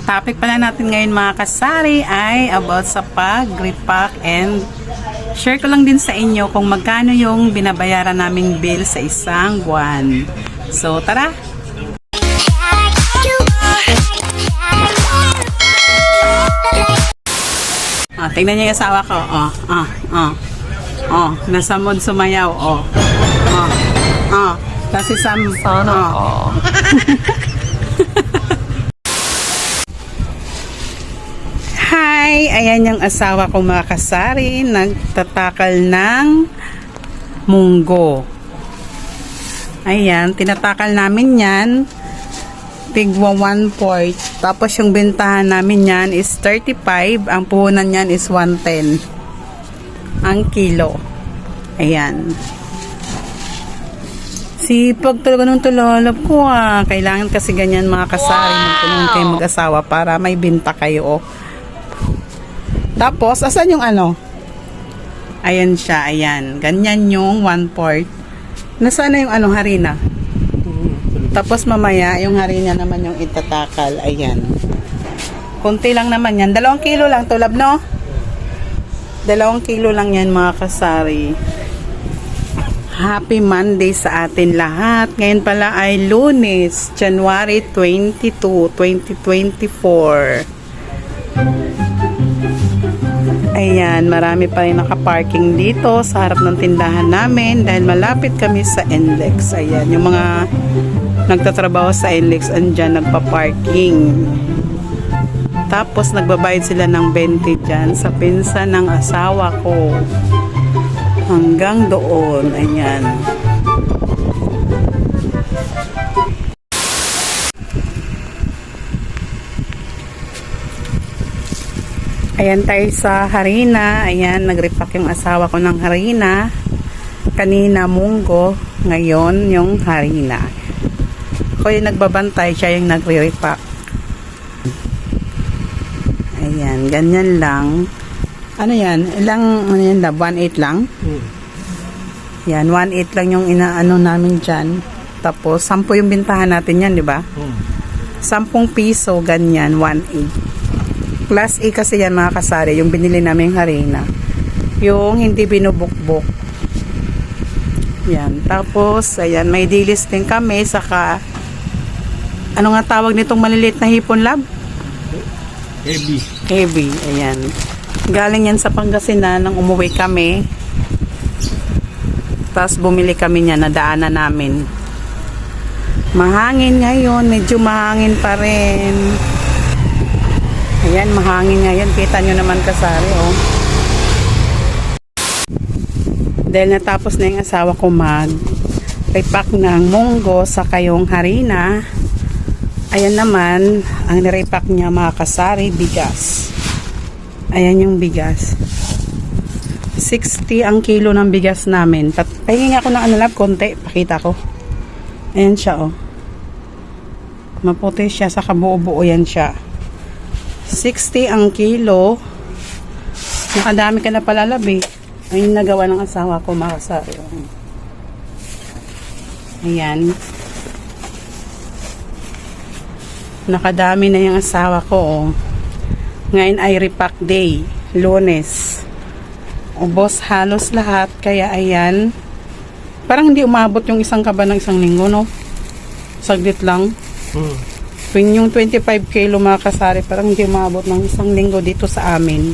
Topic pala natin ngayon mga kasari ay about sa pag-repack and share ko lang din sa inyo kung magkano yung binabayaran naming bill sa isang buwan. So tara! Tingnan niyo yung asawa ko. Nasa mood sumayaw. Kasi sana. Hi! Ayan yung asawa ko mga kasari. Nagtatakal ng munggo. Ayan, tinatakal namin yan. Tigwa 1/4. Tapos yung bentahan namin yan is 35. Ang puhunan yan is 110. Ang kilo. Ayan. Sipag talaga nung tulalab ko Kailangan kasi ganyan mga kasari. Magtulungan kayo mag-asawa para may binta kayo. Tapos, asan yung ano? Ayan siya, ayan. Ganyan yung 1/4. Nasaan na yung harina? Tapos mamaya, yung harina naman yung itatakal. Ayan. Kunti lang naman yan. 2 kilo lang, tulab no? 2 kilo lang yan mga kasari. Happy Monday sa atin lahat. Ngayon pala ay Lunes, January 22, 2024. Ayan, marami pa rin nakaparking dito sa harap ng tindahan namin dahil malapit kami sa NLEX. Ayan, yung mga nagtatrabaho sa NLEX andyan nagpa-parking. Tapos nagbabayad sila ng 20 dyan sa pinsan ng asawa ko. Hanggang doon, ayan. Ayan tayo sa harina. Ayan, nag-repack yung asawa ko ng harina. Kanina munggo, ngayon yung harina. Ako yung nagbabantay, siya yung nagre-repack. Ayan, ganyan lang. Ano yan? Ilang, 1/8 lang? Yan, 1/8 lang yung inaano namin dyan. Tapos, 10 yung bintahan natin yan, di ba? 10 piso, ganyan, 1/8. Class A kasi yan mga kasari, yung binili naming harina. Yung hindi binubukbok. Yan. Tapos, ayan, may dilis din kami, saka, ano nga tawag nitong maliliit na hipon lab? Heavy, ayan. Galing yan sa Pangasinan nang umuwi kami. Tapos bumili kami niya, nadaanan namin. Mahangin ngayon, medyo mahangin pa rin. Ayan, mahangin ngayon. Kita nyo naman kasari, Dahil natapos na yung asawa ko mag-repack ng munggo sa kayong harina. Ayan naman, ang nirepack niya mga kasari, bigas. Ayan yung bigas. 60 ang kilo ng bigas namin. Pahingi ako ng konti. Pakita ko. Ayan siya, Maputi siya. Sa kabuo-buo yan siya. 60 ang kilo. Nakadami ka na palalabi. Ayun nagawa ng asawa ko mga kasari. Ayan. Nakadami na yung asawa ko, Ngayon ay repack day, Lunes. Ubos halos lahat, kaya ayan. Parang hindi umabot yung isang kaba ng isang linggo, no? Saglit lang. Yung 25 kilo mga kasari, parang hindi umabot ng isang linggo dito sa amin.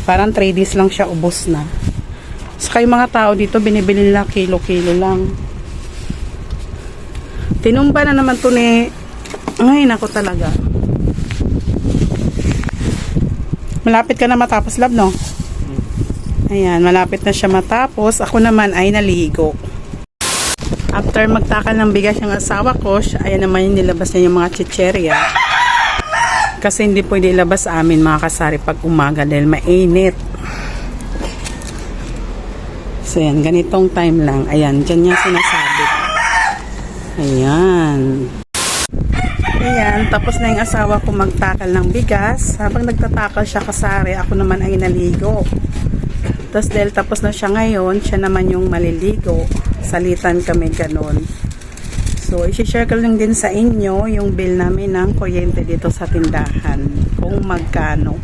Parang 3 days lang siya, ubos na. Saka yung mga tao dito, binibili nila kilo-kilo lang. Tinumba na naman to ni... Ay, nako talaga. Malapit ka na matapos, love, no? Ayan, malapit na siya matapos. Ako naman ay naligo. After magtakal ng bigas yung asawa ko, ayan naman yung nilabas niya yung mga chicherya. Kasi hindi pwede ilabas sa amin mga kasari pag umaga dahil mainit. So yan, ganitong time lang. Ayan, dyan niya sinasabi. Ayan. Ayan, tapos na yung asawa ko magtakal ng bigas. Habang nagtatakal siya kasari, ako naman ay naligo. Tapos dahil tapos na siya ngayon, siya naman yung maliligo. Salitan kami ganun. So, isi-share ko lang din sa inyo yung bill namin ng kuryente dito sa tindahan. Kung magkano.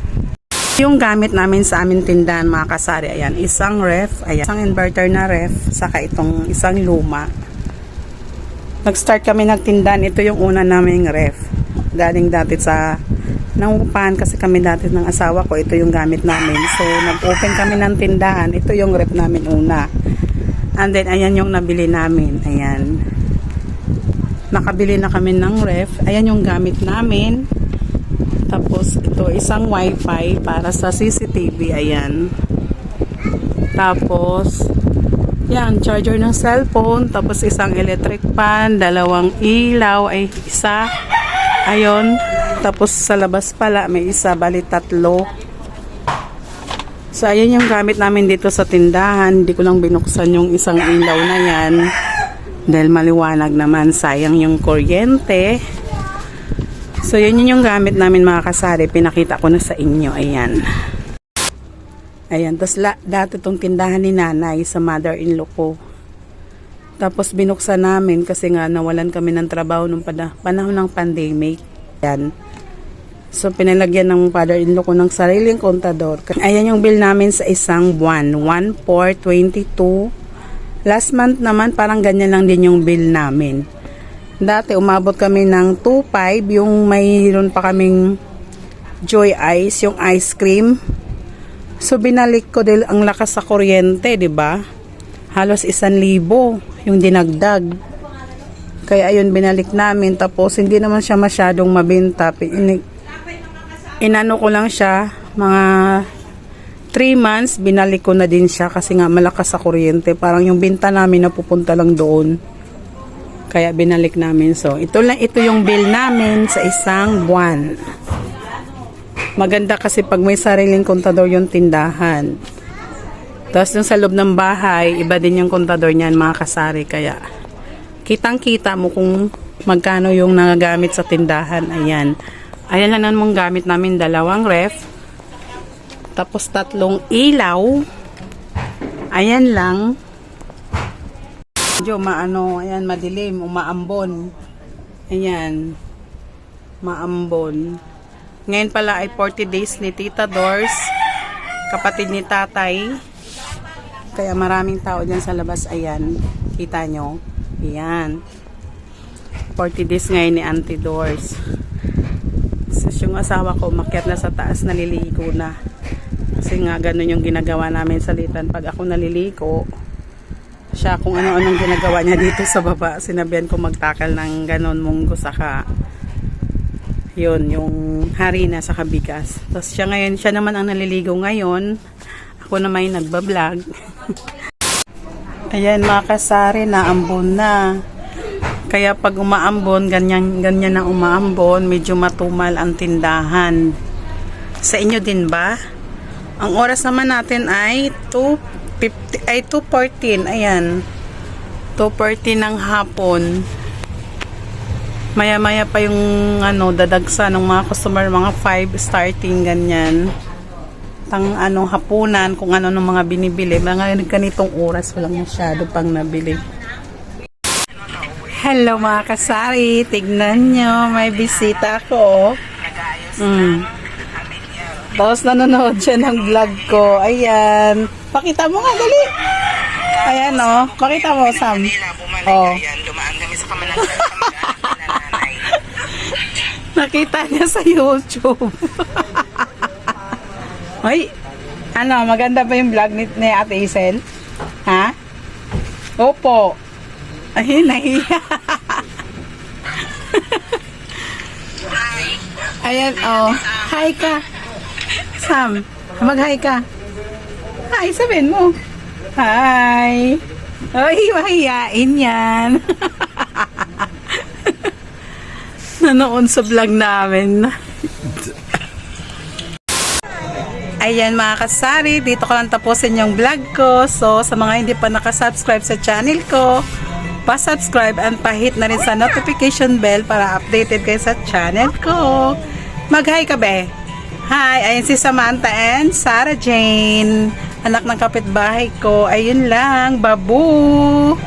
Yung gamit namin sa aming tindahan mga kasari, ayan, isang ref, ayan, isang inverter na ref, saka itong isang luma. Nag-start kami nagtindahan, ito yung una naming ref. Galing dati sa nangupahan kasi kami dati ng asawa ko, ito yung gamit namin. So, nag-open kami ng tindahan, ito yung ref namin una. And then, ayan yung nabili namin, ayan. Nakabili na kami ng ref. Ayan yung gamit namin. Tapos, ito, isang wifi para sa CCTV. Ayan. Tapos, yan, charger ng cellphone. Tapos, isang electric fan. Dalawang ilaw. Ay, isa. Ayun. Tapos, sa labas pala, may isa. Bali, tatlo. So, ayan yung gamit namin dito sa tindahan. Hindi ko lang binuksan yung isang ilaw na yan. Dahil maliwanag naman, sayang yung kuryente. So, yun yung gamit namin mga kasari. Pinakita ko na sa inyo. Ayan. Ayan. Tapos, dati itong tindahan ni nanay sa mother-in-law ko. Tapos, binuksan namin kasi nga nawalan kami ng trabaho nung panahon ng pandemic. Ayan. So, pinalagyan ng father-in-law ko ng sariling kontador. Ayan yung bill namin sa isang buwan. 1,422. Last month naman, parang ganyan lang din yung bill namin. Dati, umabot kami ng 2,500. Yung mayroon pa kaming Joy Ice, yung ice cream. So, binalik ko dahil ang lakas sa kuryente, di ba? Halos 1,000 yung dinagdag. Kaya, ayun, binalik namin. Tapos, hindi naman siya masyadong mabenta. Inano ko lang siya, mga 3 months, binalik ko na din siya kasi nga malakas sa kuryente. Parang yung binta namin napupunta lang doon. Kaya binalik namin. So, ito yung bill namin sa isang buwan. Maganda kasi pag may sariling kontador yung tindahan. Tapos yung sa loob ng bahay, iba din yung kontador niyan mga kasari. Kaya, kitang-kita mo kung magkano yung nagagamit sa tindahan. Ayan. Ayan lang namang gamit namin, 2 ref. Tapos 3 ilaw. Ayan lang. Medyo maano, ayan, madilim, umaambon. Ayan. Maambon. Ngayon pala ay 40 days ni Tita Dors, kapatid ni Tatay. Kaya maraming tao dyan sa labas. Ayan. Kita nyo? Ayan. 40 days ngayon ni Auntie Dors. Tapos yung asawa ko, umakyat na sa taas, naliligo na. Kasi nga, ganun yung ginagawa namin sa litan. Pag ako naliliko, siya kung ano-anong ginagawa niya dito sa baba. Sinabihan ko magtakal ng ganun munggo saka yun, yung harina sa kabigas. Tapos siya ngayon, siya naman ang naliligo ngayon. Ako naman yung nagbablog. Ayan mga kasari, naambon na. Kaya pag umaambon, ganyan na umaambon, medyo matumal ang tindahan. Sa inyo din ba? Ang oras naman natin ay 2:14. Ayan. 2:14 ng hapon. Maya-maya pa yung dadagsa ng mga customer, mga 5 starting ganyan. Hapunan, kung ano ng mga binibili. Mga ganitong oras, walang masyado pang nabili. Hello mga kasari, tignan nyo, may bisita ako. Tapos nanonood siya ng vlog ko. Ayan. Pakita mo nga, dali. Ayan, oh. Pakita mo, Sam. Oh. Dumaan kami sa kamalan sa nanay. Nakita niya sa YouTube. Ay, maganda ba yung vlog ni Ate Isel? Ha? Opo. Ay, nahiya. Ayan, oh. Hi ka. Sam, mag-hi ka. Hi, sabihin mo. Hi. Ay, mahiyain yan. Nanoon sa vlog namin. Ayan mga kasari, dito ko lang tapusin yung vlog ko. So, sa mga hindi pa nakasubscribe sa channel ko, pa-subscribe and pa-hit na rin sa notification bell para updated kayo sa channel ko. Mag-hi ka be. Hi, ayan si Samantha and Sarah Jane. Anak ng kapitbahay ko. Ayun lang, babu.